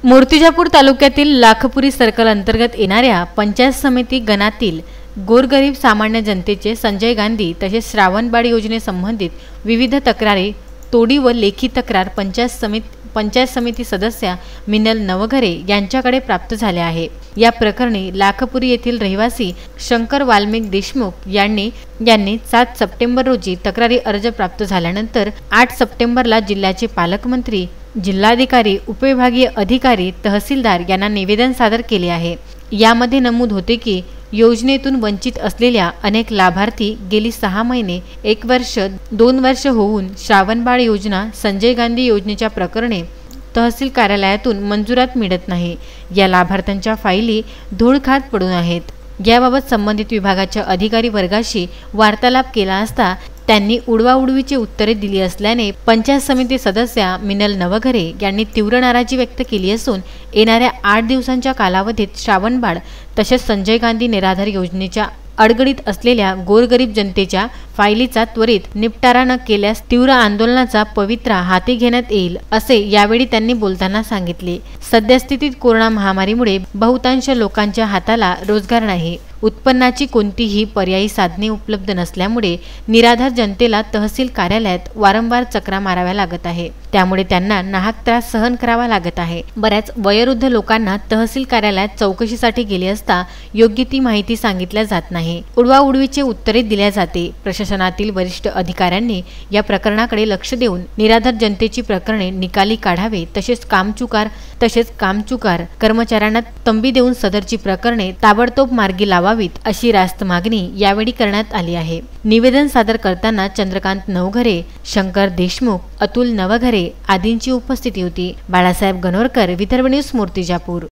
मूर्तिजापूर तालुक्यातील लाखपुरी सर्कल अंतर्गत येणाऱ्या पंचायत समिती गणातील गोरगरीब सामान्य जनतेचे संजय गांधी तसेच श्रावणबाळ योजनेसंबंधित विविध तक्रारी तोडी व लेखी तक्रार पंचायत समिती सदस्य मिनल नवघरे यांच्याकडे प्राप्त झाले आहे। या प्रकरणी लाखपुरी येथील रहिवासी शंकर वाल्मिक देशमुख यांनी 7 सप्टेंबर रोजी तक्रारी अर्ज प्राप्त झाल्यानंतर 8 सप्टेंबरला जिल्ह्याचे पालकमंत्री, जिल्हाधिकारी, उपविभागीय अधिकारी, तहसीलदार यांना निवेदन सादर केले आहे। यामध्ये नमूद होते की योजनेतून वंचित असलेल्या अनेक लाभार्थी गेली 6 महिने, 1 वर्ष, 2 वर्ष होऊन श्रावणबाळ योजना, संजय गांधी योजनेच्या प्रकरणे तहसील कार्यालयातून मंजुरात मिळत नाही। या लाभार्थ्यांच्या फाईली धूळ खात पडून आहेत। याबाबत संबंधित विभागाच्या अधिकारी वर्गाशी वार्तालाप केला असता त्यांनी उडवाउडवीची उत्तरे दिली असल्याने पंचायत समिती सदस्य मिनल नवघरे यांनी तीव्र नाराजी व्यक्त केली असून येणाऱ्या 8 दिवसांच्या कालावधीत श्रावणबाळ तसेच संजय गांधी निराधार योजनेच्या अडगडीत असलेल्या गोरगरीब जनतेच्या फायलीचा त्वरित निपटारा न केल्यास तीव्र आंदोलनाचा पवित्रा हाती घेण्यात येईल असे यावेळी त्यांनी बोलताना सांगितले। सद्यस्थितीत कोरोना महामारीमुळे बहुतांश लोकांच्या हाताला रोजगार नाही, उत्पन्नाची कोणतीही पर्यायी साधने उपलब्ध नसल्यामुळे निराधार जनतेला तहसील कार्यालयात वारंवार चक्रा माराव्या लागत आहे। त्यामुळे त्यांना नाहक त्रास सहन करावा लागत आहे। बऱ्याच वयोवृद्ध लोकांना तहसील कार्यालयात चौकशीसाठी गेले असता योग्य ती माहिती सांगितल्या जात नाही, उडवाउडवीचे उत्तरे दिल्या जाते। प्रशासनातील वरिष्ठ अधिकाऱ्यांनी या प्रकरणाकडे लक्ष देऊन निराधार जनतेची प्रकरणे निकाली काढावे तसेच कामचुकार कर्मचाऱ्यांना तंबी देऊन सदरची प्रकरणे ताबडतोब मार्गी लावावीत अशी रास्त मागणी यावेळी करण्यात आली आहे। निवेदन सादर करताना चंद्रकांत नवघरे, शंकर देशमुख, अतुल नवघरे आदींची उपस्थिती होती। बाळासाहेब गणोरकर, विदर्भ न्यूज, मूर्तिजापूर।